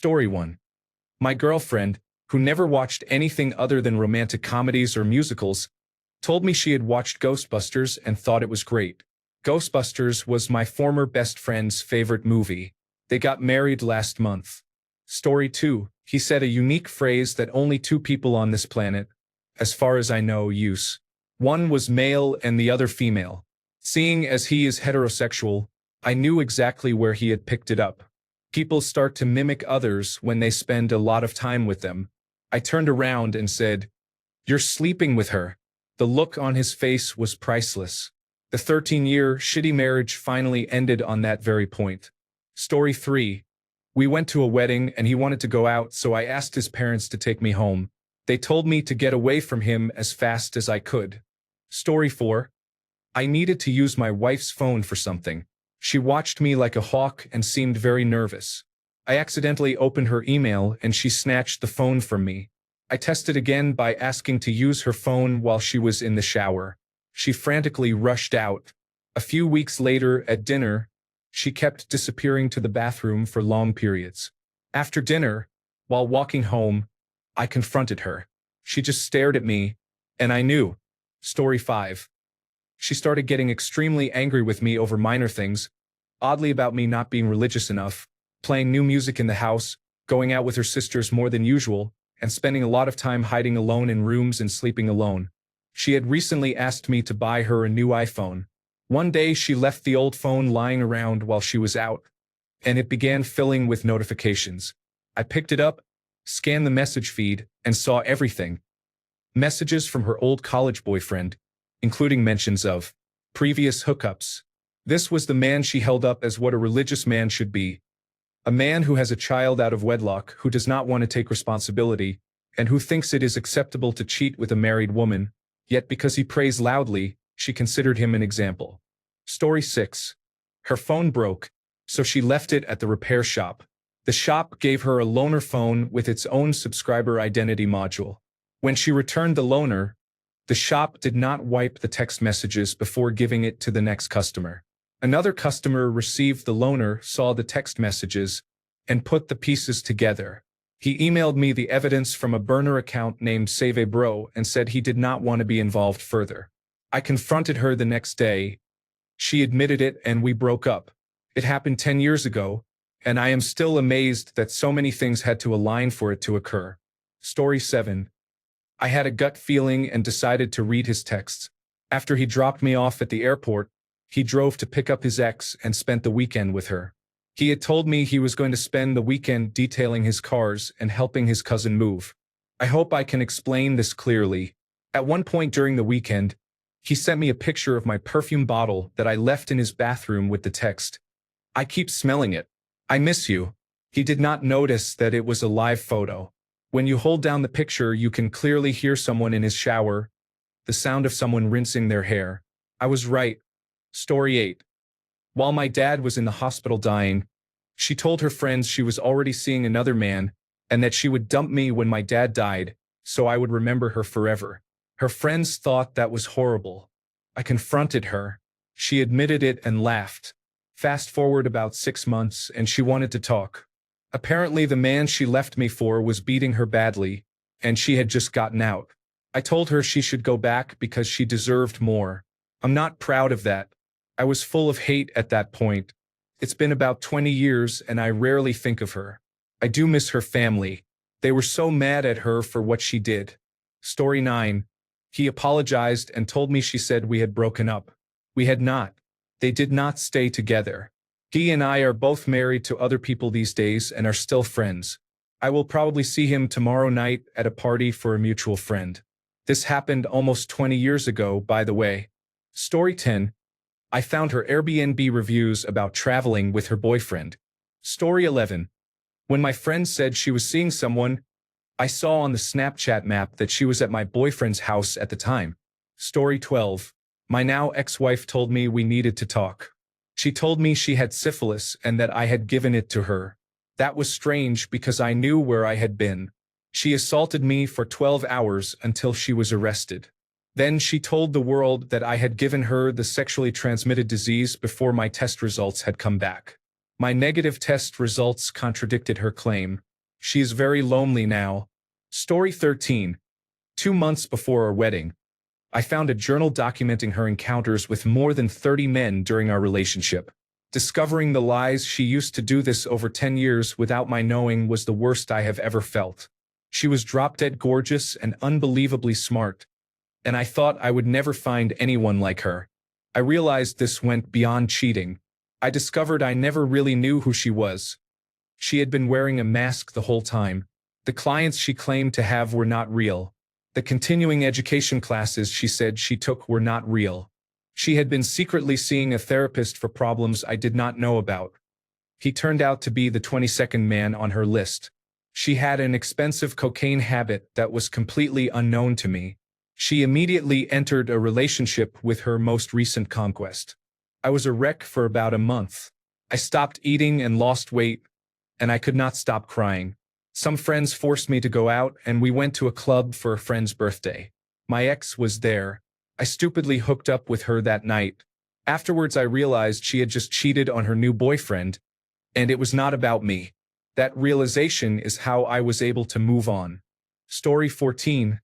Story 1. My girlfriend, who never watched anything other than romantic comedies or musicals, told me she had watched Ghostbusters and thought it was great. Ghostbusters was my former best friend's favorite movie. They got married last month. Story 2. He said a unique phrase that only two people on this planet, as far as I know, use. One was male and the other female. Seeing as he is heterosexual, I knew exactly where he had picked it up. People start to mimic others when they spend a lot of time with them. I turned around and said, "You're sleeping with her." The look on his face was priceless. The 13-year shitty marriage finally ended on that very point. Story 3. We went to a wedding and he wanted to go out, so I asked his parents to take me home. They told me to get away from him as fast as I could. Story 4. I needed to use my wife's phone for something. She watched me like a hawk and seemed very nervous. I accidentally opened her email and she snatched the phone from me. I tested again by asking to use her phone while she was in the shower. She frantically rushed out. A few weeks later at dinner, she kept disappearing to the bathroom for long periods. After dinner, while walking home, I confronted her. She just stared at me, and I knew. Story 5. She started getting extremely angry with me over minor things, oddly about me not being religious enough, playing new music in the house, going out with her sisters more than usual, and spending a lot of time hiding alone in rooms and sleeping alone. She had recently asked me to buy her a new iPhone. One day she left the old phone lying around while she was out, and it began filling with notifications. I picked it up, scanned the message feed, and saw everything. Messages from her old college boyfriend, including mentions of previous hookups. This was the man she held up as what a religious man should be. A man who has a child out of wedlock, who does not want to take responsibility, and who thinks it is acceptable to cheat with a married woman, yet because he prays loudly, she considered him an example. Story 6. Her phone broke, so she left it at the repair shop. The shop gave her a loaner phone with its own subscriber identity module. When she returned the loaner, the shop did not wipe the text messages before giving it to the next customer. Another customer received the loaner, saw the text messages, and put the pieces together. He emailed me the evidence from a burner account named Save a Bro and said he did not want to be involved further. I confronted her the next day. She admitted it and we broke up. It happened 10 years ago, and I am still amazed that so many things had to align for it to occur. Story 7. I had a gut feeling and decided to read his texts. After he dropped me off at the airport, he drove to pick up his ex and spent the weekend with her. He had told me he was going to spend the weekend detailing his cars and helping his cousin move. I hope I can explain this clearly. At one point during the weekend, he sent me a picture of my perfume bottle that I left in his bathroom with the text, "I keep smelling it. I miss you." He did not notice that it was a live photo. When you hold down the picture, you can clearly hear someone in his shower, the sound of someone rinsing their hair. I was right. Story 8. While my dad was in the hospital dying, she told her friends she was already seeing another man and that she would dump me when my dad died, so I would remember her forever. Her friends thought that was horrible. I confronted her. She admitted it and laughed. Fast forward about 6 months and she wanted to talk. Apparently the man she left me for was beating her badly, and she had just gotten out. I told her she should go back because she deserved more. I'm not proud of that. I was full of hate at that point. It's been about 20 years and I rarely think of her. I do miss her family. They were so mad at her for what she did. Story 9. He apologized and told me she said we had broken up. We had not. They did not stay together. He and I are both married to other people these days and are still friends. I will probably see him tomorrow night at a party for a mutual friend. This happened almost 20 years ago, by the way. Story 10. I found her Airbnb reviews about traveling with her boyfriend. Story 11. When my friend said she was seeing someone, I saw on the Snapchat map that she was at my boyfriend's house at the time. Story 12. My now ex-wife told me we needed to talk. She told me she had syphilis and that I had given it to her. That was strange because I knew where I had been. She assaulted me for 12 hours until she was arrested. Then she told the world that I had given her the sexually transmitted disease before my test results had come back. My negative test results contradicted her claim. She is very lonely now. Story 13. 2 months before our wedding, I found a journal documenting her encounters with more than 30 men during our relationship. Discovering the lies she used to do this over 10 years without my knowing was the worst I have ever felt. She was drop-dead gorgeous and unbelievably smart, and I thought I would never find anyone like her. I realized this went beyond cheating. I discovered I never really knew who she was. She had been wearing a mask the whole time. The clients she claimed to have were not real. The continuing education classes she said she took were not real. She had been secretly seeing a therapist for problems I did not know about. He turned out to be the 22nd man on her list. She had an expensive cocaine habit that was completely unknown to me. She immediately entered a relationship with her most recent conquest. I was a wreck for about a month. I stopped eating and lost weight, and I could not stop crying. Some friends forced me to go out, and we went to a club for a friend's birthday. My ex was there. I stupidly hooked up with her that night. Afterwards, I realized she had just cheated on her new boyfriend, and it was not about me. That realization is how I was able to move on. Story 14.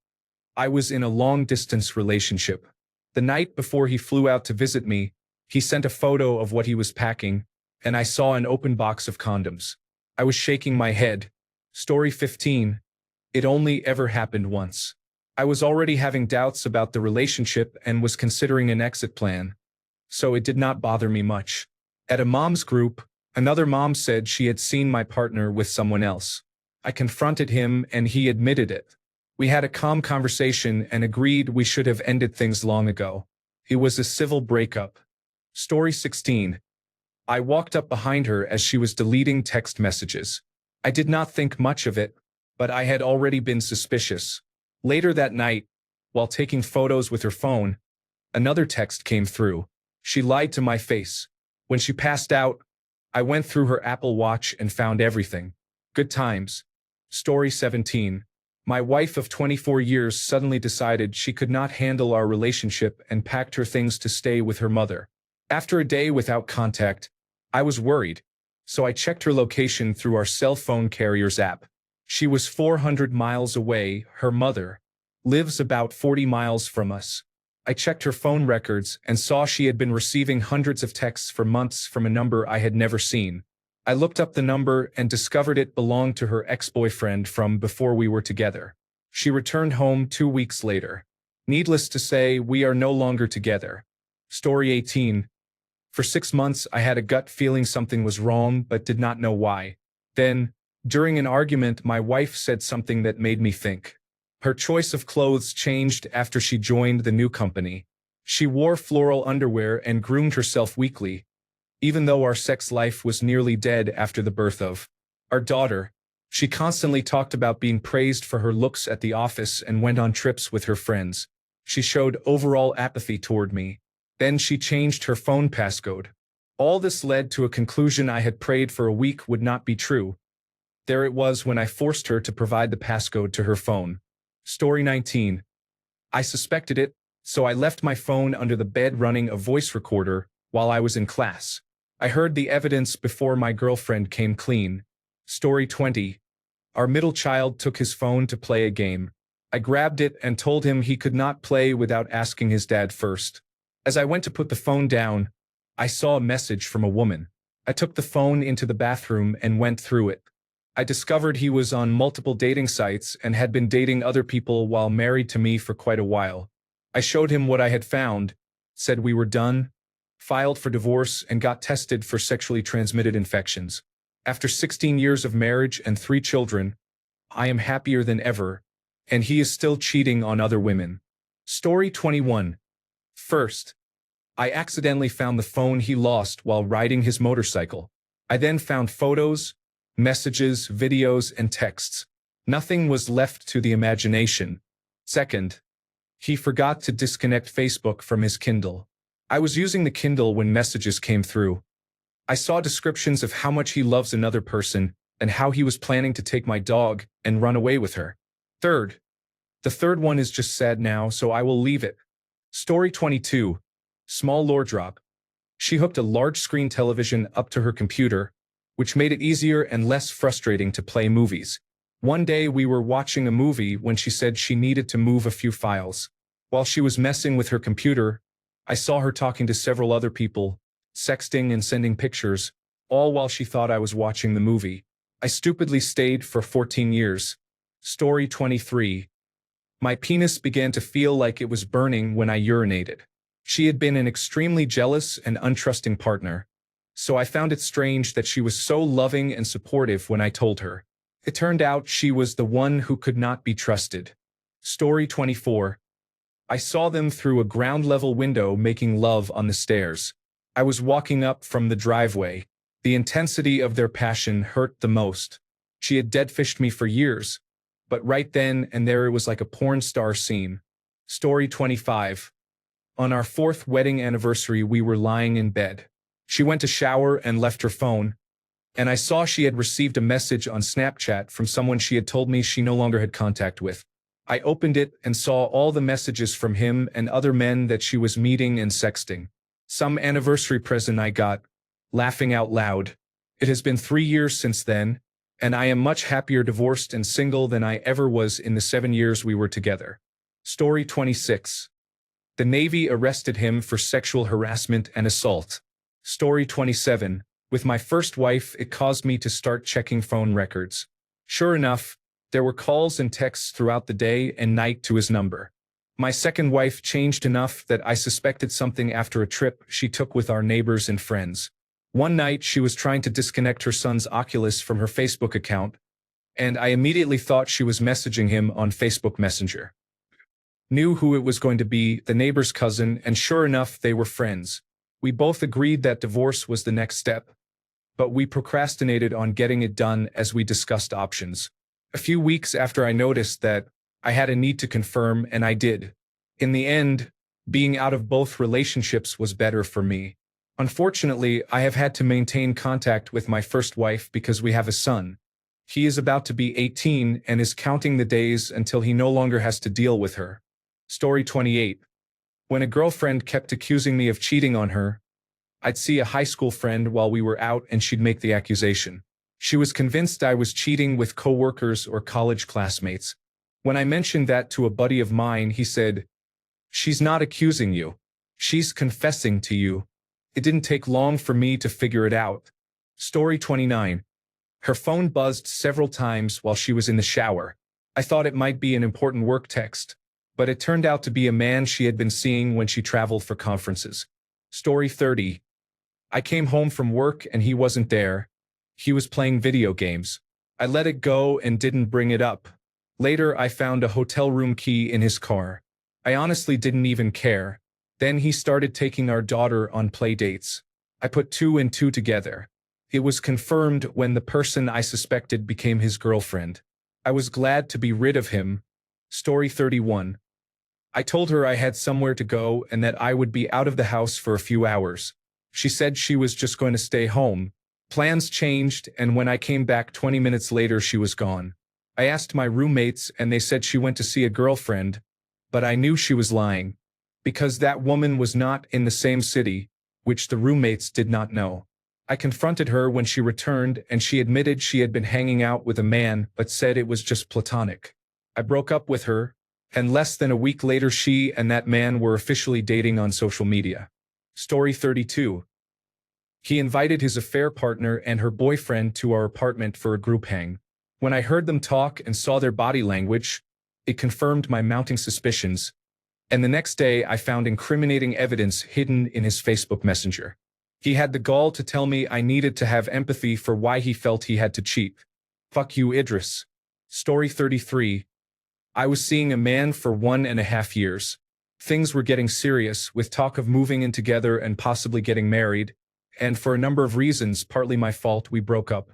I was in a long-distance relationship. The night before he flew out to visit me, he sent a photo of what he was packing, and I saw an open box of condoms. I was shaking my head. Story 15. It only ever happened once. I was already having doubts about the relationship and was considering an exit plan, so it did not bother me much. At a mom's group, another mom said she had seen my partner with someone else. I confronted him and he admitted it. We had a calm conversation and agreed we should have ended things long ago. It was a civil breakup. Story 16. I walked up behind her as she was deleting text messages. I did not think much of it, but I had already been suspicious. Later that night, while taking photos with her phone, another text came through. She lied to my face. When she passed out, I went through her Apple Watch and found everything. Good times. Story 17. My wife of 24 years suddenly decided she could not handle our relationship and packed her things to stay with her mother. After a day without contact, I was worried, so I checked her location through our cell phone carrier's app. She was 400 miles away. Her mother lives about 40 miles from us. I checked her phone records and saw she had been receiving hundreds of texts for months from a number I had never seen. I looked up the number and discovered it belonged to her ex-boyfriend from before we were together. She returned home 2 weeks later. Needless to say, we are no longer together. Story 18. For 6 months, I had a gut feeling something was wrong, but did not know why. Then, during an argument, my wife said something that made me think. Her choice of clothes changed after she joined the new company. She wore floral underwear and groomed herself weekly, even though our sex life was nearly dead after the birth of our daughter. She constantly talked about being praised for her looks at the office and went on trips with her friends. She showed overall apathy toward me. Then she changed her phone passcode. All this led to a conclusion I had prayed for a week would not be true. There it was when I forced her to provide the passcode to her phone. Story 19. I suspected it, so I left my phone under the bed running a voice recorder while I was in class. I heard the evidence before my girlfriend came clean. Story 20. Our middle child took his phone to play a game. I grabbed it and told him he could not play without asking his dad first. As I went to put the phone down, I saw a message from a woman. I took the phone into the bathroom and went through it. I discovered he was on multiple dating sites and had been dating other people while married to me for quite a while. I showed him what I had found, said we were done, filed for divorce, and got tested for sexually transmitted infections. After 16 years of marriage and 3 children, I am happier than ever, and he is still cheating on other women. Story 21. First, I accidentally found the phone he lost while riding his motorcycle. I then found photos, messages, videos, and texts. Nothing was left to the imagination. Second, he forgot to disconnect Facebook from his Kindle. I was using the Kindle when messages came through. I saw descriptions of how much he loves another person and how he was planning to take my dog and run away with her. Third, the third one is just sad now, so I will leave it. Story 22. Small lore drop. She hooked a large screen television up to her computer, which made it easier and less frustrating to play movies. One day we were watching a movie when she said she needed to move a few files. While she was messing with her computer, I saw her talking to several other people, sexting and sending pictures, all while she thought I was watching the movie. I stupidly stayed for 14 years. Story 23. My penis began to feel like it was burning when I urinated. She had been an extremely jealous and untrusting partner, so I found it strange that she was so loving and supportive when I told her. It turned out she was the one who could not be trusted. Story 24. I saw them through a ground-level window making love on the stairs. I was walking up from the driveway. The intensity of their passion hurt the most. She had dead-fished me for years, but right then and there it was like a porn star scene. Story 25. On our 4th wedding anniversary, we were lying in bed. She went to shower and left her phone, and I saw she had received a message on Snapchat from someone she had told me she no longer had contact with. I opened it and saw all the messages from him and other men that she was meeting and sexting. Some anniversary present I got. Laughing out loud. It has been 3 years since then, and I am much happier divorced and single than I ever was in the 7 years we were together. Story 26. The Navy arrested him for sexual harassment and assault. Story 27. With my first wife, it caused me to start checking phone records. Sure enough, there were calls and texts throughout the day and night to his number. My second wife changed enough that I suspected something after a trip she took with our neighbors and friends. One night, she was trying to disconnect her son's Oculus from her Facebook account, and I immediately thought she was messaging him on Facebook Messenger. Knew who it was going to be, the neighbor's cousin, and sure enough, they were friends. We both agreed that divorce was the next step, but we procrastinated on getting it done as we discussed options. A few weeks after I noticed that, I had a need to confirm, and I did. In the end, being out of both relationships was better for me. Unfortunately, I have had to maintain contact with my first wife because we have a son. He is about to be 18 and is counting the days until he no longer has to deal with her. Story 28. When a girlfriend kept accusing me of cheating on her, I'd see a high school friend while we were out and she'd make the accusation. She was convinced I was cheating with coworkers or college classmates. When I mentioned that to a buddy of mine, he said, "She's not accusing you. She's confessing to you." It didn't take long for me to figure it out. Story 29. Her phone buzzed several times while she was in the shower. I thought it might be an important work text, but it turned out to be a man she had been seeing when she traveled for conferences. Story 30. I came home from work and he wasn't there. He was playing video games. I let it go and didn't bring it up. Later, I found a hotel room key in his car. I honestly didn't even care. Then he started taking our daughter on play dates. I put 2 and 2 together. It was confirmed when the person I suspected became his girlfriend. I was glad to be rid of him. Story 31. I told her I had somewhere to go and that I would be out of the house for a few hours. She said she was just going to stay home. Plans changed, and when I came back 20 minutes later, she was gone. I asked my roommates and they said she went to see a girlfriend, but I knew she was lying. Because that woman was not in the same city, which the roommates did not know. I confronted her when she returned and she admitted she had been hanging out with a man but said it was just platonic. I broke up with her, and less than a week later she and that man were officially dating on social media. Story 32. He invited his affair partner and her boyfriend to our apartment for a group hang. When I heard them talk and saw their body language, it confirmed my mounting suspicions. And the next day, I found incriminating evidence hidden in his Facebook Messenger. He had the gall to tell me I needed to have empathy for why he felt he had to cheat. Fuck you, Idris. Story 33. I was seeing a man for 1.5 years. Things were getting serious, with talk of moving in together and possibly getting married, and for a number of reasons, partly my fault, we broke up.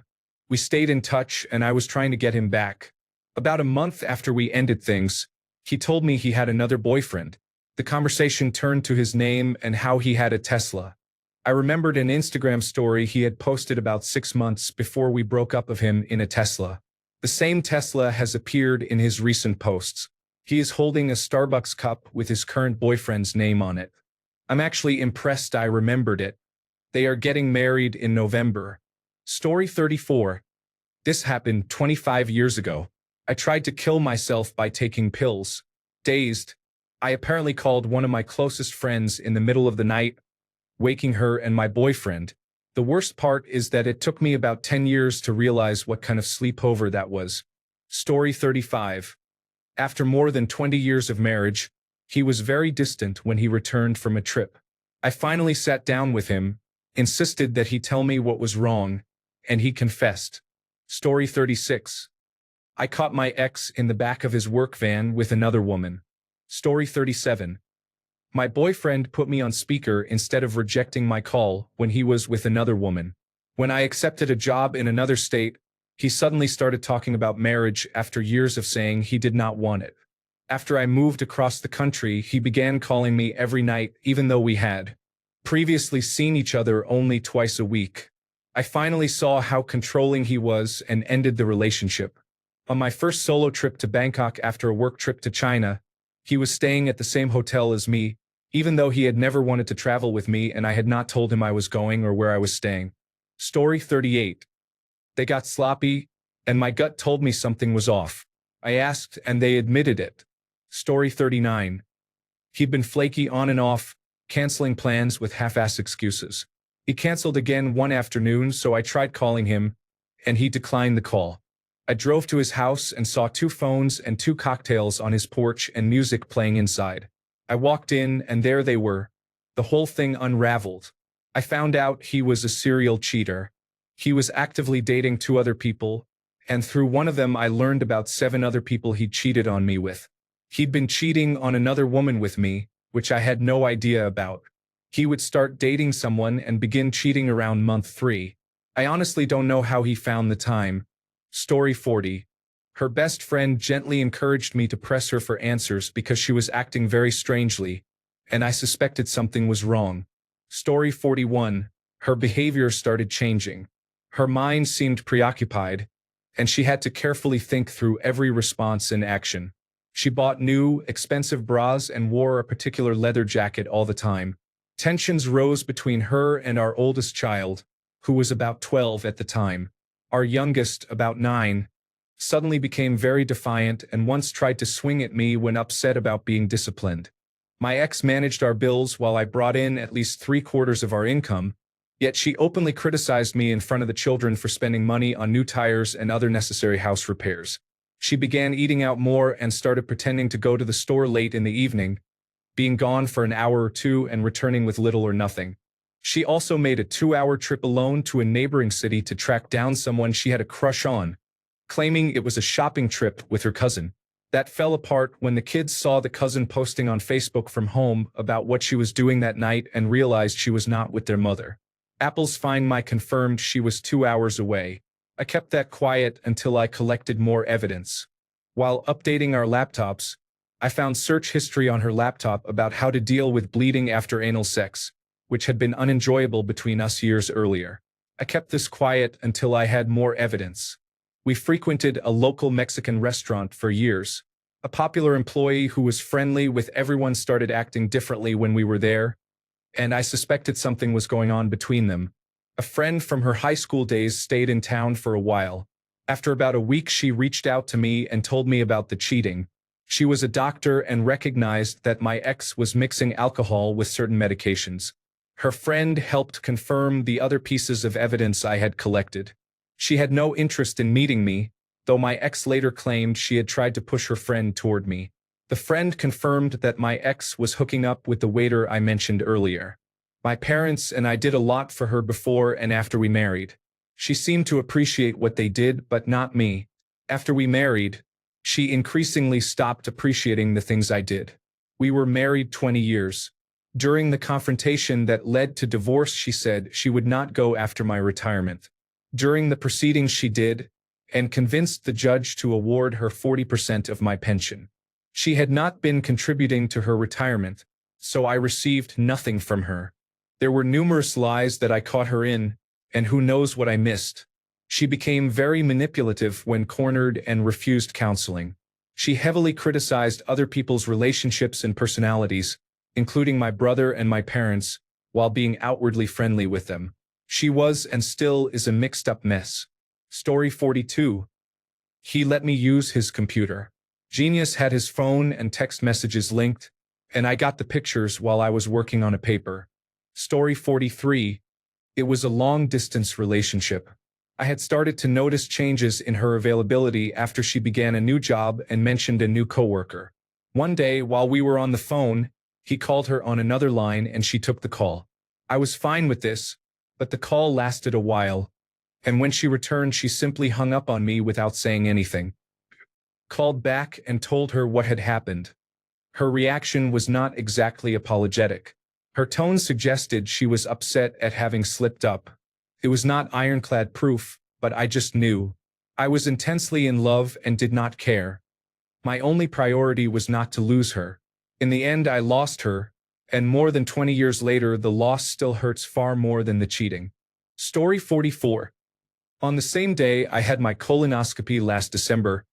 We stayed in touch, and I was trying to get him back. About a month after we ended things, he told me he had another boyfriend. The conversation turned to his name and how he had a Tesla. I remembered an Instagram story he had posted about 6 months before we broke up of him in a Tesla. The same Tesla has appeared in his recent posts. He is holding a Starbucks cup with his current boyfriend's name on it. I'm actually impressed I remembered it. They are getting married in November. Story 34. This happened 25 years ago. I tried to kill myself by taking pills. Dazed, I apparently called one of my closest friends in the middle of the night, waking her and my boyfriend. The worst part is that it took me about 10 years to realize what kind of sleepover that was. Story 35. After more than 20 years of marriage, he was very distant when he returned from a trip. I finally sat down with him, insisted that he tell me what was wrong, and he confessed. Story 36. I caught my ex in the back of his work van with another woman. Story 37. My boyfriend put me on speaker instead of rejecting my call when he was with another woman. When I accepted a job in another state, he suddenly started talking about marriage after years of saying he did not want it. After I moved across the country, he began calling me every night even though we had previously seen each other only twice a week. I finally saw how controlling he was and ended the relationship. On my first solo trip to Bangkok after a work trip to China, he was staying at the same hotel as me, even though he had never wanted to travel with me and I had not told him I was going or where I was staying. Story 38. They got sloppy, and my gut told me something was off. I asked, and they admitted it. Story 39. He'd been flaky on and off, canceling plans with half-ass excuses. He canceled again one afternoon, so I tried calling him, and he declined the call. I drove to his house and saw 2 phones and 2 cocktails on his porch and music playing inside. I walked in, and there they were. The whole thing unraveled. I found out he was a serial cheater. He was actively dating 2 other people, and through one of them I learned about 7 other people he'd cheated on me with. He'd been cheating on another woman with me, which I had no idea about. He would start dating someone and begin cheating around month 3. I honestly don't know how he found the time. Story 40. Her best friend gently encouraged me to press her for answers because she was acting very strangely, and I suspected something was wrong. Story 41. Her behavior started changing. Her mind seemed preoccupied, and she had to carefully think through every response and action. She bought new, expensive bras and wore a particular leather jacket all the time. Tensions rose between her and our oldest child, who was about 12 at the time. Our youngest, about 9, suddenly became very defiant and once tried to swing at me when upset about being disciplined. My ex managed our bills while I brought in at least 3/4 of our income, yet she openly criticized me in front of the children for spending money on new tires and other necessary house repairs. She began eating out more and started pretending to go to the store late in the evening, being gone for an hour or 2 and returning with little or nothing. She also made a 2-hour trip alone to a neighboring city to track down someone she had a crush on, claiming it was a shopping trip with her cousin. That fell apart when the kids saw the cousin posting on Facebook from home about what she was doing that night and realized she was not with their mother. Apple's Find My confirmed she was 2 hours away. I kept that quiet until I collected more evidence. While updating our laptops, I found search history on her laptop about how to deal with bleeding after anal sex, which had been unenjoyable between us years earlier. I kept this quiet until I had more evidence. We frequented a local Mexican restaurant for years. A popular employee who was friendly with everyone started acting differently when we were there, and I suspected something was going on between them. A friend from her high school days stayed in town for a while. After about a week, she reached out to me and told me about the cheating. She was a doctor and recognized that my ex was mixing alcohol with certain medications. Her friend helped confirm the other pieces of evidence I had collected. She had no interest in meeting me, though my ex later claimed she had tried to push her friend toward me. The friend confirmed that my ex was hooking up with the waiter I mentioned earlier. My parents and I did a lot for her before and after we married. She seemed to appreciate what they did, but not me. After we married, she increasingly stopped appreciating the things I did. We were married 20 years. During the confrontation that led to divorce, she said she would not go after my retirement. During the proceedings, she did, and convinced the judge to award her 40% of my pension. She had not been contributing to her retirement, so I received nothing from her. There were numerous lies that I caught her in, and who knows what I missed. She became very manipulative when cornered and refused counseling. She heavily criticized other people's relationships and personalities, including my brother and my parents, while being outwardly friendly with them. She was and still is a mixed-up mess. Story 42. He let me use his computer. Genius had his phone and text messages linked, and I got the pictures while I was working on a paper. Story 43. It was a long-distance relationship. I had started to notice changes in her availability after she began a new job and mentioned a new coworker. One day, while we were on the phone, he called her on another line and she took the call. I was fine with this, but the call lasted a while, and when she returned, she simply hung up on me without saying anything. Called back and told her what had happened. Her reaction was not exactly apologetic. Her tone suggested she was upset at having slipped up. It was not ironclad proof, but I just knew. I was intensely in love and did not care. My only priority was not to lose her. In the end, I lost her, and more than 20 years later, the loss still hurts far more than the cheating. Story 44. On the same day I had my colonoscopy last December,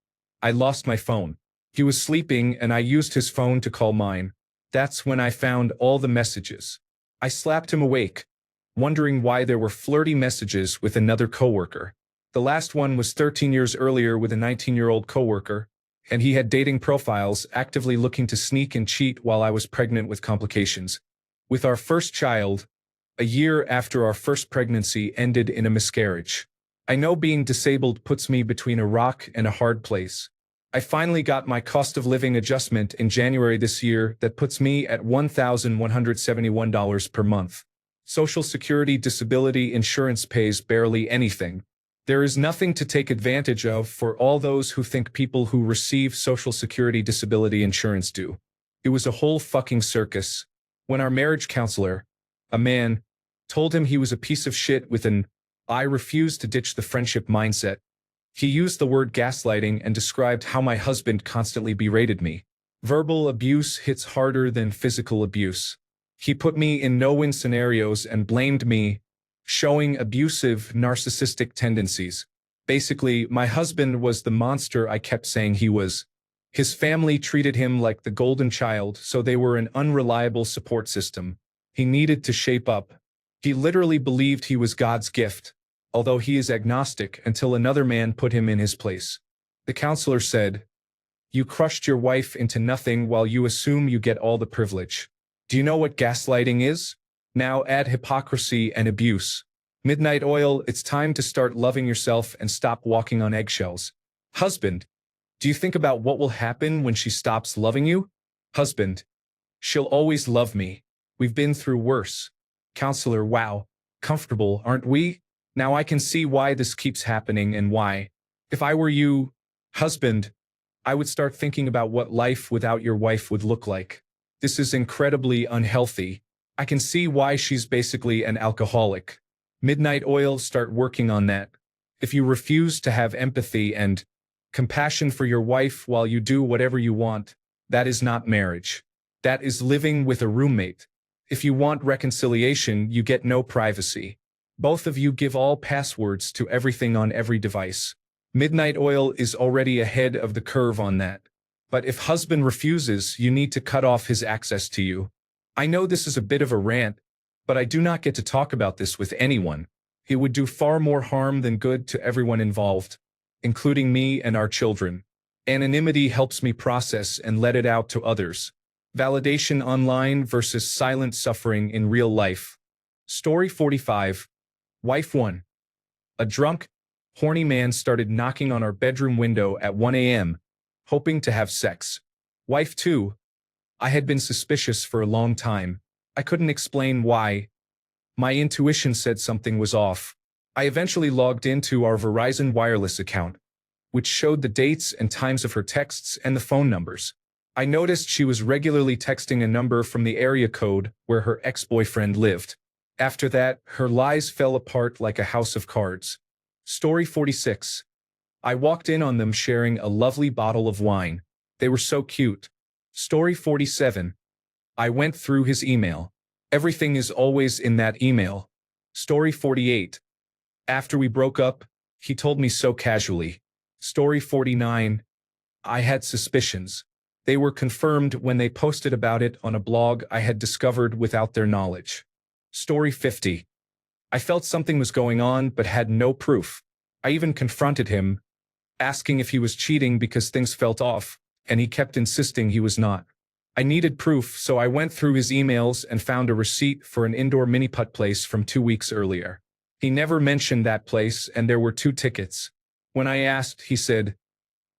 I lost my phone. He was sleeping and I used his phone to call mine. That's when I found all the messages. I slapped him awake, wondering why there were flirty messages with another coworker. The last one was 13 years earlier with a 19-year-old coworker, and he had dating profiles actively looking to sneak and cheat while I was pregnant with complications. With our first child, a year after our first pregnancy ended in a miscarriage. I know being disabled puts me between a rock and a hard place. I finally got my cost of living adjustment in January this year that puts me at $1,171 per month. Social Security disability insurance pays barely anything. There is nothing to take advantage of for all those who think people who receive Social Security disability insurance do. It was a whole fucking circus. When our marriage counselor, a man, told him he was a piece of shit with an "I refuse to ditch the friendship" mindset, he used the word gaslighting and described how my husband constantly berated me. Verbal abuse hits harder than physical abuse. He put me in no-win scenarios and blamed me, showing abusive, narcissistic tendencies. Basically, my husband was the monster I kept saying he was. His family treated him like the golden child, so they were an unreliable support system. He needed to shape up. He literally believed he was God's gift, although he is agnostic, until another man put him in his place. The counselor said, "You crushed your wife into nothing while you assume you get all the privilege. Do you know what gaslighting is? Now add hypocrisy and abuse. Midnight Oil, it's time to start loving yourself and stop walking on eggshells." Husband, do you think about what will happen when she stops loving you? Husband, she'll always love me. We've been through worse. Counselor, wow, comfortable, aren't we? Now I can see why this keeps happening and why. If I were you, husband, I would start thinking about what life without your wife would look like. This is incredibly unhealthy. I can see why she's basically an alcoholic. Midnight Oil, start working on that. If you refuse to have empathy and compassion for your wife while you do whatever you want, that is not marriage. That is living with a roommate. If you want reconciliation, you get no privacy. Both of you give all passwords to everything on every device. Midnight Oil is already ahead of the curve on that. But if husband refuses, you need to cut off his access to you. I know this is a bit of a rant, but I do not get to talk about this with anyone. It would do far more harm than good to everyone involved, including me and our children. Anonymity helps me process and let it out to others. Validation online versus silent suffering in real life. Story 45. Wife 1. A drunk, horny man started knocking on our bedroom window at 1 a.m., hoping to have sex. Wife 2. I had been suspicious for a long time. I couldn't explain why. My intuition said something was off. I eventually logged into our Verizon wireless account, which showed the dates and times of her texts and the phone numbers. I noticed she was regularly texting a number from the area code where her ex-boyfriend lived. After that, her lies fell apart like a house of cards. Story 46. I walked in on them sharing a lovely bottle of wine. They were so cute. Story 47. I went through his email. Everything is always in that email. Story 48. After we broke up, he told me so casually. Story 49. I had suspicions. They were confirmed when they posted about it on a blog I had discovered without their knowledge. Story 50. I felt something was going on but had no proof. I even confronted him, asking if he was cheating because things felt off, and he kept insisting he was not. I needed proof, so I went through his emails and found a receipt for an indoor mini-putt place from 2 weeks earlier. He never mentioned that place, and there were 2 tickets. When I asked, he said,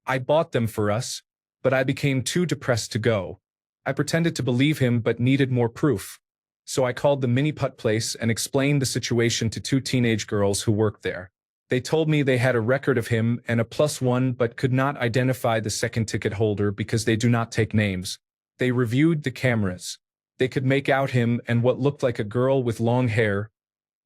"I bought them for us, but I became too depressed to go." I pretended to believe him but needed more proof. So I called the mini-putt place and explained the situation to 2 teenage girls who worked there. They told me they had a record of him and a +1 but could not identify the second ticket holder because they do not take names. They reviewed the cameras. They could make out him and what looked like a girl with long hair,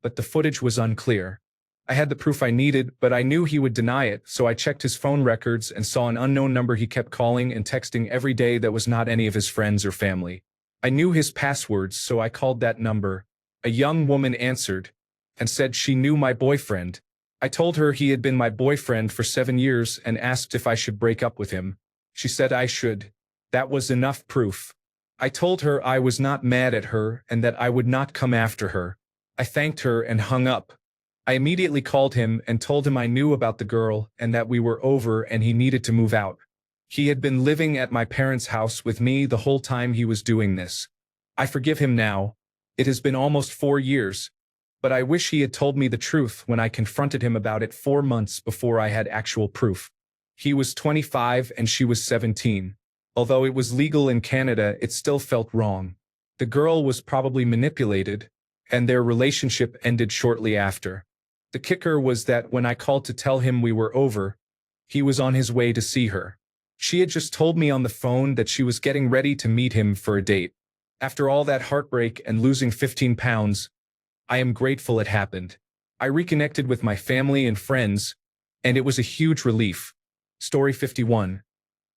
but the footage was unclear. I had the proof I needed, but I knew he would deny it, so I checked his phone records and saw an unknown number he kept calling and texting every day that was not any of his friends or family. I knew his passwords, so I called that number. A young woman answered and said she knew my boyfriend. I told her he had been my boyfriend for 7 years and asked if I should break up with him. She said I should. That was enough proof. I told her I was not mad at her and that I would not come after her. I thanked her and hung up. I immediately called him and told him I knew about the girl and that we were over and he needed to move out. He had been living at my parents' house with me the whole time he was doing this. I forgive him now. It has been almost 4 years. But I wish he had told me the truth when I confronted him about it 4 months before I had actual proof. He was 25 and she was 17. Although it was legal in Canada, it still felt wrong. The girl was probably manipulated, and their relationship ended shortly after. The kicker was that when I called to tell him we were over, he was on his way to see her. She had just told me on the phone that she was getting ready to meet him for a date. After all that heartbreak and losing 15 pounds, I am grateful it happened. I reconnected with my family and friends, and it was a huge relief. Story 51.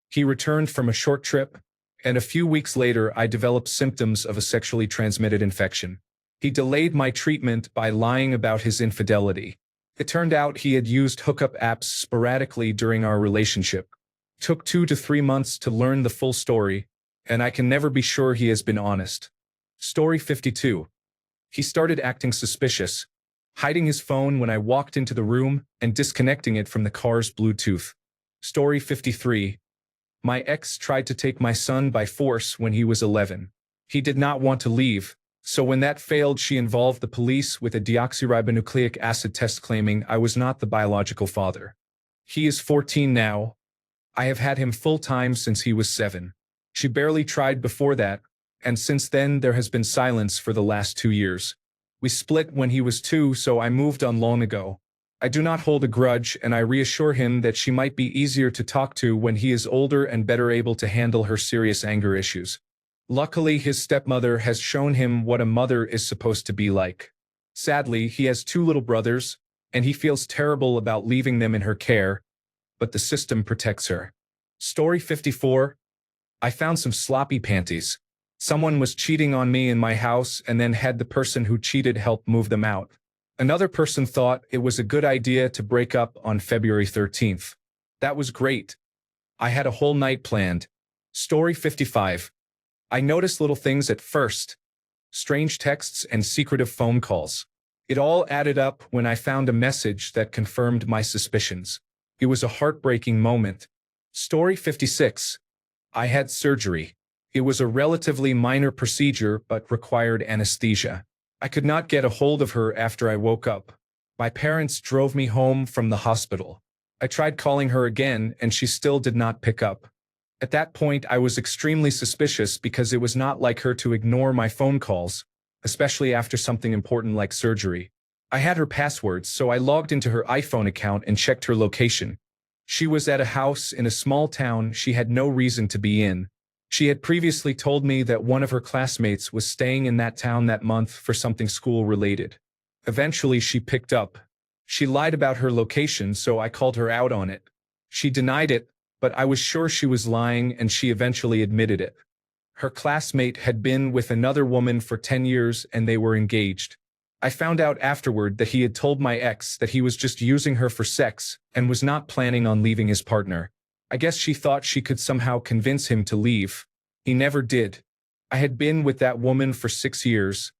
He returned from a short trip, and a few weeks later I developed symptoms of a sexually transmitted infection. He delayed my treatment by lying about his infidelity. It turned out he had used hookup apps sporadically during our relationship. It took 2 to 3 months to learn the full story, and I can never be sure he has been honest. Story 52. He started acting suspicious, hiding his phone when I walked into the room and disconnecting it from the car's Bluetooth. Story 53. My ex tried to take my son by force when he was 11. He did not want to leave, so when that failed, she involved the police with a deoxyribonucleic acid test claiming I was not the biological father. He is 14 now. I have had him full-time since he was 7. She barely tried before that, and since then there has been silence for the last 2 years. We split when he was 2, so I moved on long ago. I do not hold a grudge, and I reassure him that she might be easier to talk to when he is older and better able to handle her serious anger issues. Luckily, his stepmother has shown him what a mother is supposed to be like. Sadly, he has 2 little brothers, and he feels terrible about leaving them in her care, but the system protects her. Story 54. I found some sloppy panties. Someone was cheating on me in my house and then had the person who cheated help move them out. Another person thought it was a good idea to break up on February 13th. That was great. I had a whole night planned. Story 55. I noticed little things at first. Strange texts and secretive phone calls. It all added up when I found a message that confirmed my suspicions. It was a heartbreaking moment. Story 56. I had surgery. It was a relatively minor procedure but required anesthesia. I could not get a hold of her after I woke up. My parents drove me home from the hospital. I tried calling her again and she still did not pick up. At that point, I was extremely suspicious because it was not like her to ignore my phone calls, especially after something important like surgery. I had her passwords, so I logged into her iPhone account and checked her location. She was at a house in a small town she had no reason to be in. She had previously told me that one of her classmates was staying in that town that month for something school-related. Eventually, she picked up. She lied about her location, so I called her out on it. She denied it, but I was sure she was lying and she eventually admitted it. Her classmate had been with another woman for 10 years and they were engaged. I found out afterward that he had told my ex that he was just using her for sex and was not planning on leaving his partner. I guess she thought she could somehow convince him to leave. He never did. I had been with that woman for 6 years,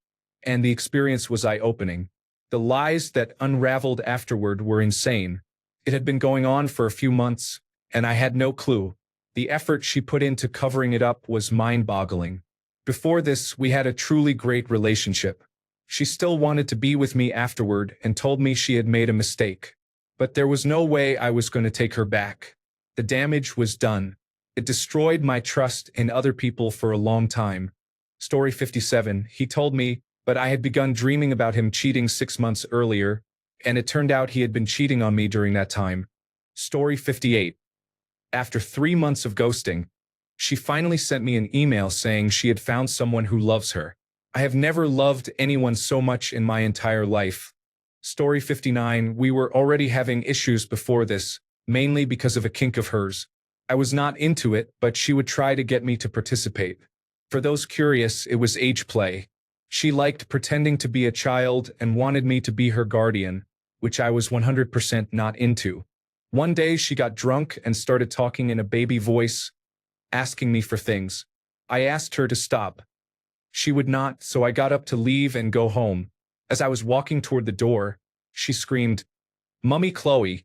and the experience was eye-opening. The lies that unraveled afterward were insane. It had been going on for a few months, and I had no clue. The effort she put into covering it up was mind-boggling. Before this, we had a truly great relationship. She still wanted to be with me afterward and told me she had made a mistake. But there was no way I was going to take her back. The damage was done. It destroyed my trust in other people for a long time. Story 57, he told me, but I had begun dreaming about him cheating 6 months earlier, and it turned out he had been cheating on me during that time. Story 58. After 3 months of ghosting, she finally sent me an email saying she had found someone who loves her. I have never loved anyone so much in my entire life. Story 59, we were already having issues before this, mainly because of a kink of hers. I was not into it, but she would try to get me to participate. For those curious, it was age play. She liked pretending to be a child and wanted me to be her guardian, which I was 100% not into. One day she got drunk and started talking in a baby voice, asking me for things. I asked her to stop. She would not, so I got up to leave and go home. As I was walking toward the door, she screamed, "Mummy Chloe."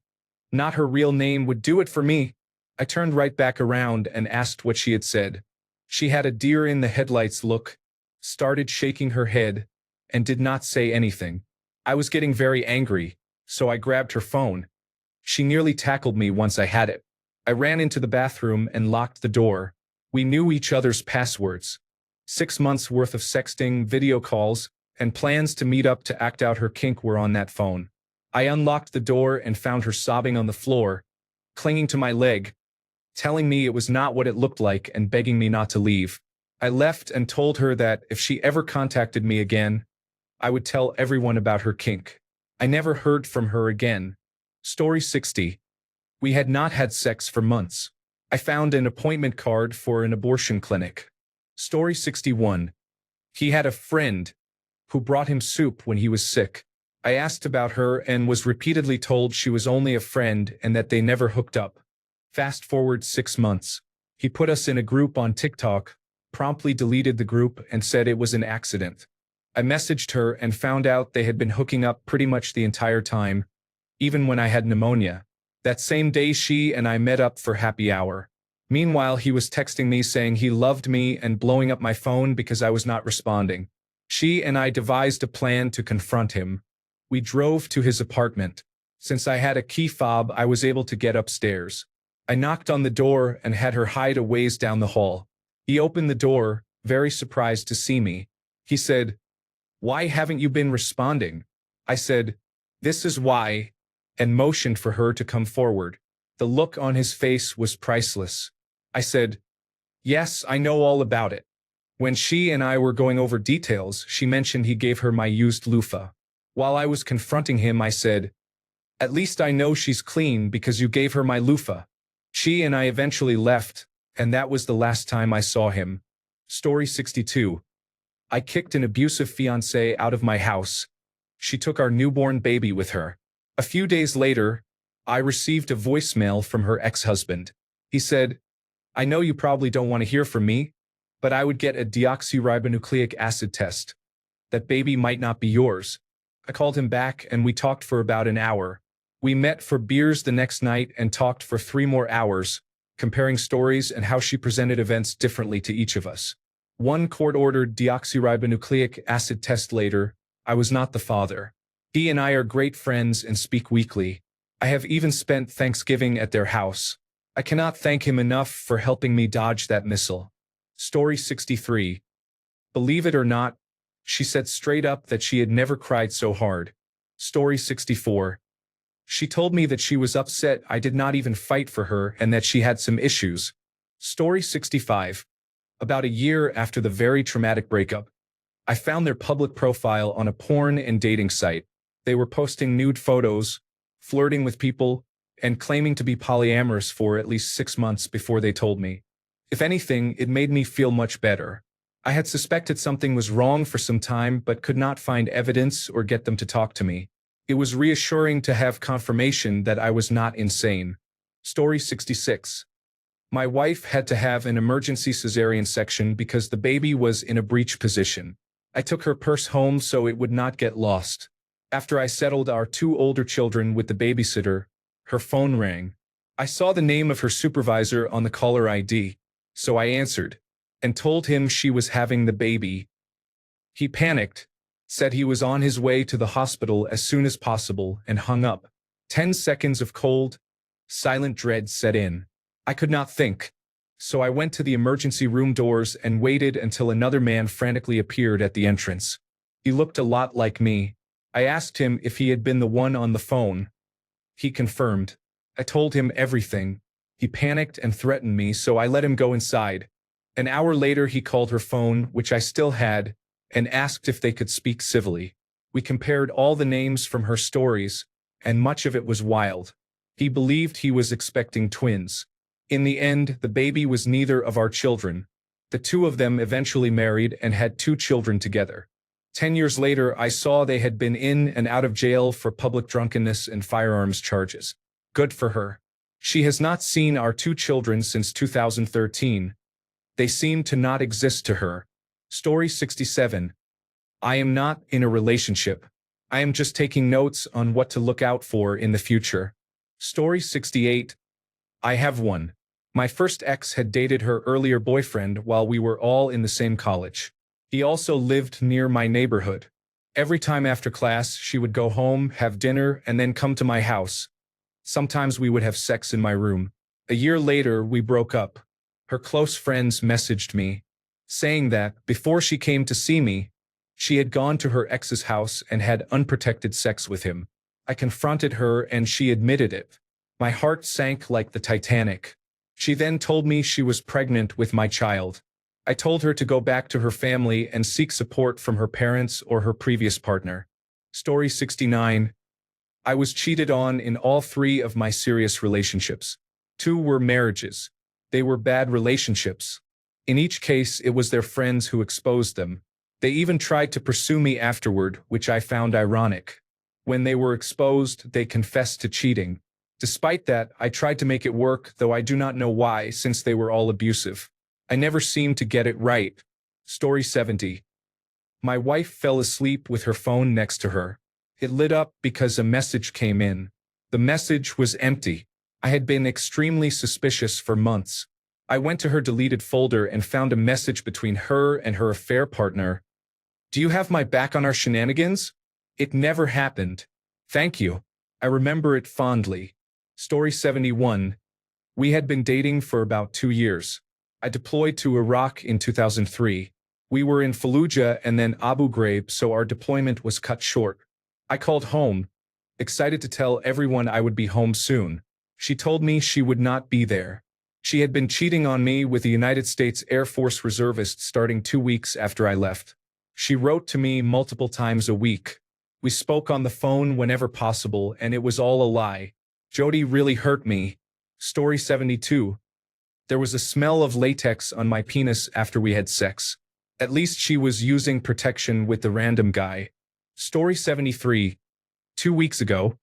Not her real name would do it for me. I turned right back around and asked what she had said. She had a deer-in-the-headlights look, started shaking her head, and did not say anything. I was getting very angry, so I grabbed her phone. She nearly tackled me once I had it. I ran into the bathroom and locked the door. We knew each other's passwords. 6 months worth of sexting, video calls, and plans to meet up to act out her kink were on that phone. I unlocked the door and found her sobbing on the floor, clinging to my leg, telling me it was not what it looked like and begging me not to leave. I left and told her that if she ever contacted me again, I would tell everyone about her kink. I never heard from her again. Story 60. We had not had sex for months. I found an appointment card for an abortion clinic. Story 61. He had a friend who brought him soup when he was sick. I asked about her and was repeatedly told she was only a friend and that they never hooked up. Fast forward 6 months. He put us in a group on TikTok, promptly deleted the group and said it was an accident. I messaged her and found out they had been hooking up pretty much the entire time, even when I had pneumonia. That same day she and I met up for happy hour. Meanwhile, he was texting me saying he loved me and blowing up my phone because I was not responding. She and I devised a plan to confront him. We drove to his apartment. Since I had a key fob, I was able to get upstairs. I knocked on the door and had her hide a ways down the hall. He opened the door, very surprised to see me. He said, "Why haven't you been responding?" I said, "This is why," and motioned for her to come forward. The look on his face was priceless. I said, "Yes, I know all about it." When she and I were going over details, she mentioned he gave her my used loofah. While I was confronting him, I said, "At least I know she's clean because you gave her my loofah." She and I eventually left, and that was the last time I saw him. Story 62. I kicked an abusive fiancé out of my house. She took our newborn baby with her. A few days later, I received a voicemail from her ex-husband. He said, "I know you probably don't want to hear from me, but I would get a deoxyribonucleic acid test. That baby might not be yours." I called him back and we talked for about an hour. We met for beers the next night and talked for 3 more hours, comparing stories and how she presented events differently to each of us. One court-ordered deoxyribonucleic acid test later, I was not the father. He and I are great friends and speak weekly. I have even spent Thanksgiving at their house. I cannot thank him enough for helping me dodge that missile. Story 63. Believe it or not, she said straight up that she had never cried so hard. Story 64. She told me that she was upset I did not even fight for her and that she had some issues. Story 65. About a year after the very traumatic breakup, I found their public profile on a porn and dating site. They were posting nude photos, flirting with people, and claiming to be polyamorous for at least 6 months before they told me. If anything, it made me feel much better. I had suspected something was wrong for some time but could not find evidence or get them to talk to me. It was reassuring to have confirmation that I was not insane. Story 66. My wife had to have an emergency cesarean section because the baby was in a breech position. I took her purse home so it would not get lost. After I settled our two older children with the babysitter, her phone rang. I saw the name of her supervisor on the caller ID, so I answered and told him she was having the baby. He panicked, said he was on his way to the hospital as soon as possible, and hung up. 10 seconds of cold, silent dread set in. I could not think, so I went to the emergency room doors and waited until another man frantically appeared at the entrance. He looked a lot like me. I asked him if he had been the one on the phone. He confirmed. I told him everything. He panicked and threatened me, so I let him go inside. An hour later he called her phone, which I still had, and asked if they could speak civilly. We compared all the names from her stories, and much of it was wild. He believed he was expecting twins. In the end, the baby was neither of our children. The two of them eventually married and had 2 children together. 10 years later, I saw they had been in and out of jail for public drunkenness and firearms charges. Good for her. She has not seen our 2 children since 2013. They seem to not exist to her. Story 67. I am not in a relationship. I am just taking notes on what to look out for in the future. Story 68. I have one. My first ex had dated her earlier boyfriend while we were all in the same college. He also lived near my neighborhood. Every time after class, she would go home, have dinner, and then come to my house. Sometimes we would have sex in my room. A year later, we broke up. Her close friends messaged me, saying that, before she came to see me, she had gone to her ex's house and had unprotected sex with him. I confronted her and she admitted it. My heart sank like the Titanic. She then told me she was pregnant with my child. I told her to go back to her family and seek support from her parents or her previous partner. Story 69. I was cheated on in all 3 of my serious relationships. 2 were marriages. They were bad relationships. In each case, it was their friends who exposed them. They even tried to pursue me afterward, which I found ironic. When they were exposed, they confessed to cheating. Despite that, I tried to make it work, though I do not know why, since they were all abusive. I never seemed to get it right. Story 70. My wife fell asleep with her phone next to her. It lit up because a message came in. The message was empty. I had been extremely suspicious for months. I went to her deleted folder and found a message between her and her affair partner. Do you have my back on our shenanigans? It never happened. Thank you. I remember it fondly. Story 71. We had been dating for about 2 years. I deployed to Iraq in 2003. We were in Fallujah and then Abu Ghraib, so our deployment was cut short. I called home, excited to tell everyone I would be home soon. She told me she would not be there. She had been cheating on me with a United States Air Force reservist starting 2 weeks after I left. She wrote to me multiple times a week. We spoke on the phone whenever possible, and it was all a lie. Jody really hurt me. Story 72. There was a smell of latex on my penis after we had sex. At least she was using protection with the random guy. Story 73. 2 weeks ago,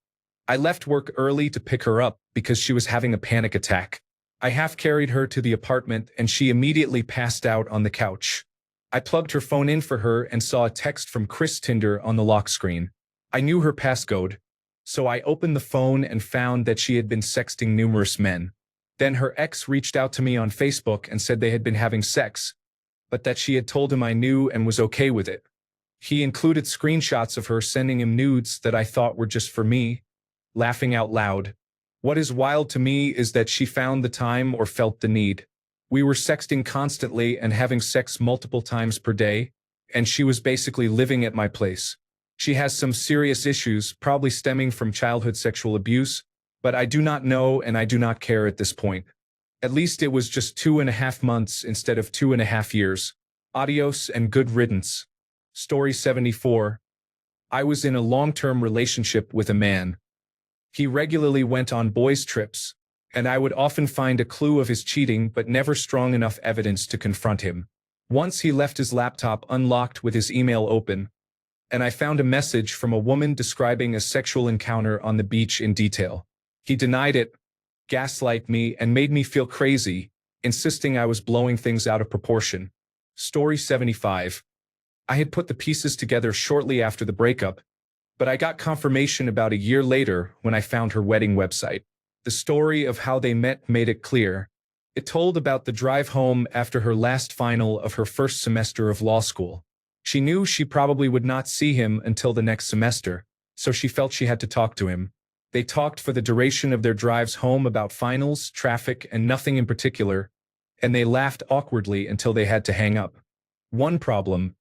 I left work early to pick her up because she was having a panic attack. I half carried her to the apartment and she immediately passed out on the couch. I plugged her phone in for her and saw a text from Chris Tinder on the lock screen. I knew her passcode, so I opened the phone and found that she had been sexting numerous men. Then her ex reached out to me on Facebook and said they had been having sex, but that she had told him I knew and was okay with it. He included screenshots of her sending him nudes that I thought were just for me, laughing out loud. What is wild to me is that she found the time or felt the need. We were sexting constantly and having sex multiple times per day, and she was basically living at my place. She has some serious issues, probably stemming from childhood sexual abuse, but I do not know and I do not care at this point. At least it was just 2.5 months instead of 2.5 years. Adios and good riddance. Story 74. I was in a long-term relationship with a man. He regularly went on boys' trips, and I would often find a clue of his cheating but never strong enough evidence to confront him. Once he left his laptop unlocked with his email open, and I found a message from a woman describing a sexual encounter on the beach in detail. He denied it, gaslighted me, and made me feel crazy, insisting I was blowing things out of proportion. Story 75. I had put the pieces together shortly after the breakup, But I got confirmation about a year later when I found her wedding website. The story of how they met made it clear. It told about the drive home after her last final of her first semester of law school. She knew she probably would not see him until the next semester, so she felt she had to talk to him. They talked for the duration of their drives home about finals, traffic, and nothing in particular, and they laughed awkwardly until they had to hang up. One problem.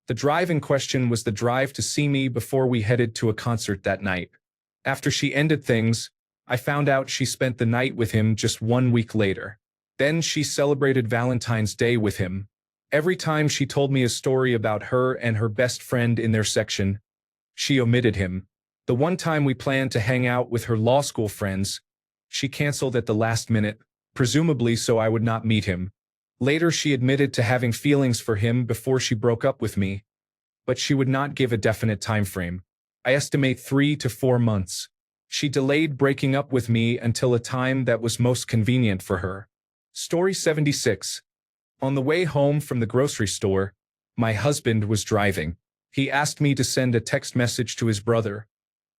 The drive in question was the drive to see me before we headed to a concert that night. After she ended things, I found out she spent the night with him just 1 week later. Then she celebrated Valentine's Day with him. Every time she told me a story about her and her best friend in their section, she omitted him. The one time we planned to hang out with her law school friends, she canceled at the last minute, presumably so I would not meet him. Later she admitted to having feelings for him before she broke up with me, but she would not give a definite time frame. I estimate 3 to 4 months. She delayed breaking up with me until a time that was most convenient for her. Story 76. On the way home from the grocery store, my husband was driving. He asked me to send a text message to his brother,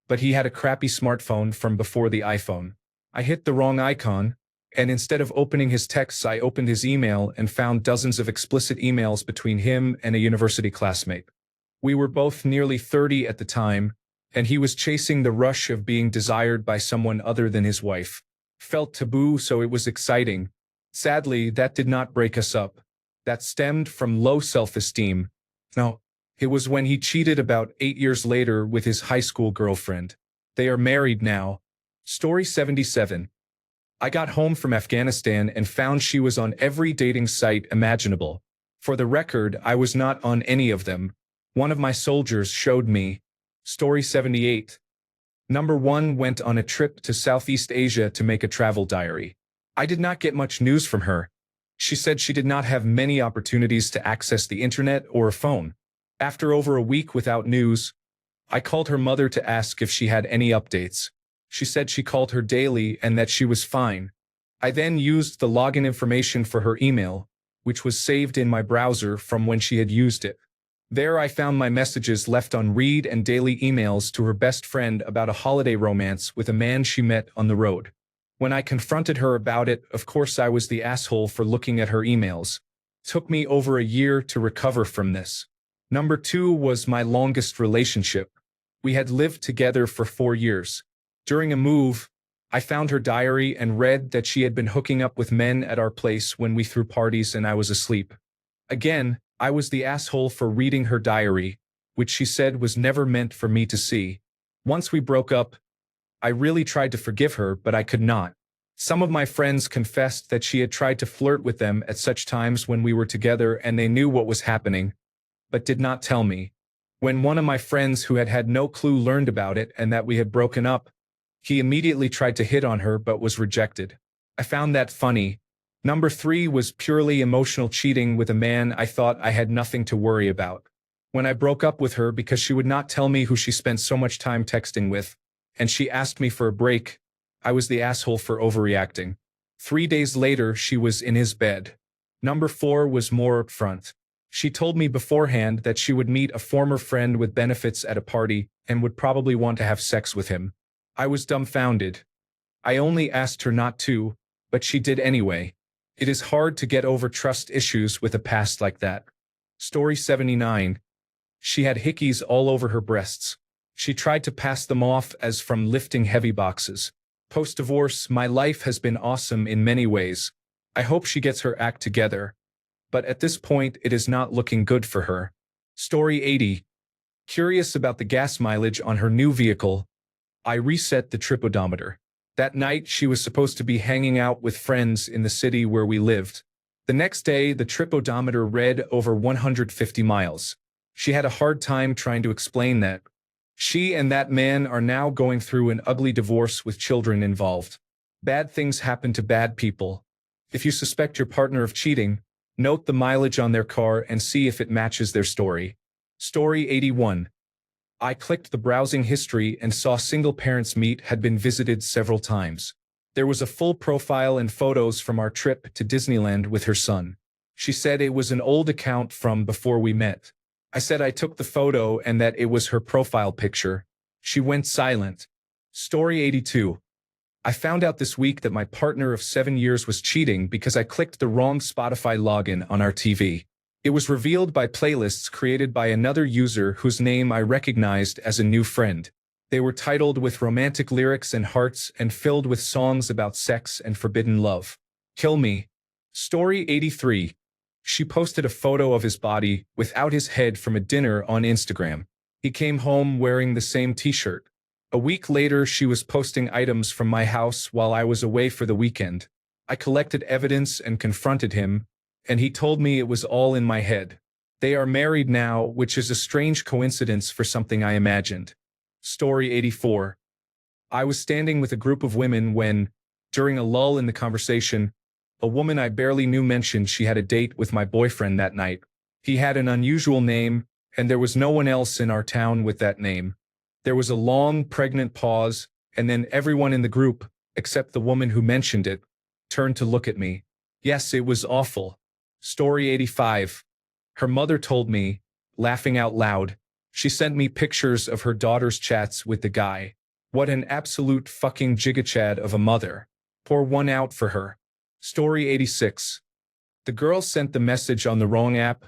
but he had a crappy smartphone from before the iPhone. I hit the wrong icon, and instead of opening his texts, I opened his email and found dozens of explicit emails between him and a university classmate. We were both nearly 30 at the time, and he was chasing the rush of being desired by someone other than his wife. Felt taboo, so it was exciting. Sadly, that did not break us up. That stemmed from low self-esteem. No, it was when he cheated about 8 years later with his high school girlfriend. They are married now. Story 77. I got home from Afghanistan and found she was on every dating site imaginable. For the record, I was not on any of them. One of my soldiers showed me. Story 78. Number 1 went on a trip to Southeast Asia to make a travel diary. I did not get much news from her. She said she did not have many opportunities to access the internet or a phone. After over a week without news, I called her mother to ask if she had any updates. She said she called her daily and that she was fine. I then used the login information for her email, which was saved in my browser from when she had used it. There I found my messages left on read and daily emails to her best friend about a holiday romance with a man she met on the road. When I confronted her about it, of course I was the asshole for looking at her emails. Took me over a year to recover from this. Number 2 was my longest relationship. We had lived together for 4 years. During a move, I found her diary and read that she had been hooking up with men at our place when we threw parties and I was asleep. Again, I was the asshole for reading her diary, which she said was never meant for me to see. Once we broke up, I really tried to forgive her, but I could not. Some of my friends confessed that she had tried to flirt with them at such times when we were together and they knew what was happening, but did not tell me. When one of my friends who had had no clue learned about it and that we had broken up, he immediately tried to hit on her but was rejected. I found that funny. Number 3 was purely emotional cheating with a man I thought I had nothing to worry about. When I broke up with her because she would not tell me who she spent so much time texting with, and she asked me for a break, I was the asshole for overreacting. 3 days later, she was in his bed. Number 4 was more upfront. She told me beforehand that she would meet a former friend with benefits at a party and would probably want to have sex with him. I was dumbfounded. I only asked her not to, but she did anyway. It is hard to get over trust issues with a past like that. Story 79. She had hickeys all over her breasts. She tried to pass them off as from lifting heavy boxes. Post-divorce, my life has been awesome in many ways. I hope she gets her act together. But at this point, it is not looking good for her. Story 80. Curious about the gas mileage on her new vehicle, I reset the trip odometer. That night, she was supposed to be hanging out with friends in the city where we lived. The next day, the trip odometer read over 150 miles. She had a hard time trying to explain that. She and that man are now going through an ugly divorce with children involved. Bad things happen to bad people. If you suspect your partner of cheating, note the mileage on their car and see if it matches their story. Story 81. I clicked the browsing history and saw Single Parents Meet had been visited several times. There was a full profile and photos from our trip to Disneyland with her son. She said it was an old account from before we met. I said I took the photo and that it was her profile picture. She went silent. Story 82. I found out this week that my partner of 7 years was cheating because I clicked the wrong Spotify login on our TV. It was revealed by playlists created by another user whose name I recognized as a new friend. They were titled with romantic lyrics and hearts and filled with songs about sex and forbidden love. Kill me. Story 83. She posted a photo of his body without his head from a dinner on Instagram. He came home wearing the same t-shirt. A week later, she was posting items from my house while I was away for the weekend. I collected evidence and confronted him, and he told me it was all in my head. They are married now, which is a strange coincidence for something I imagined. Story 84. I was standing with a group of women when, during a lull in the conversation, a woman I barely knew mentioned she had a date with my boyfriend that night. He had an unusual name, and there was no one else in our town with that name. There was a long, pregnant pause, and then everyone in the group, except the woman who mentioned it, turned to look at me. Yes, it was awful. Story 85. Her mother told me, laughing out loud. She sent me pictures of her daughter's chats with the guy. What an absolute fucking gigachad of a mother. Pour one out for her. Story 86. The girl sent the message on the wrong app,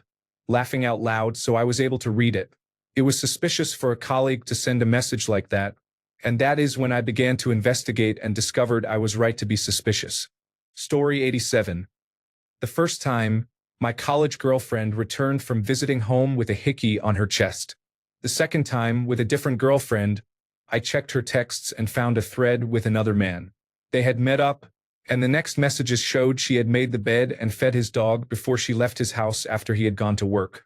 laughing out loud, so I was able to read it. It was suspicious for a colleague to send a message like that, and that is when I began to investigate and discovered I was right to be suspicious. Story 87. The first time, my college girlfriend returned from visiting home with a hickey on her chest. The second time, with a different girlfriend, I checked her texts and found a thread with another man. They had met up, and the next messages showed she had made the bed and fed his dog before she left his house after he had gone to work.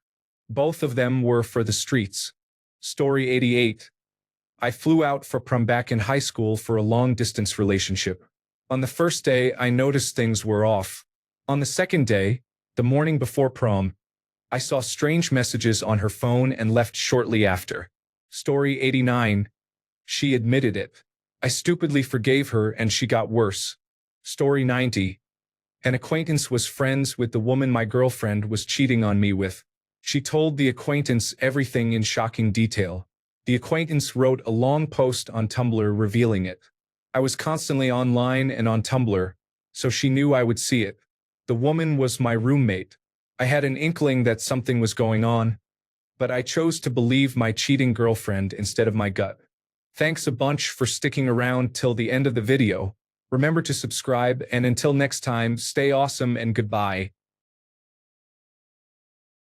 Both of them were for the streets. Story 88. I flew out for prom back in high school for a long-distance relationship. On the first day, I noticed things were off. On the second day, the morning before prom, I saw strange messages on her phone and left shortly after. Story 89. She admitted it. I stupidly forgave her and she got worse. Story 90. An acquaintance was friends with the woman my girlfriend was cheating on me with. She told the acquaintance everything in shocking detail. The acquaintance wrote a long post on Tumblr revealing it. I was constantly online and on Tumblr, so she knew I would see it. The woman was my roommate. I had an inkling that something was going on, but I chose to believe my cheating girlfriend instead of my gut. Thanks a bunch for sticking around till the end of the video. Remember to subscribe, and until next time, stay awesome and goodbye.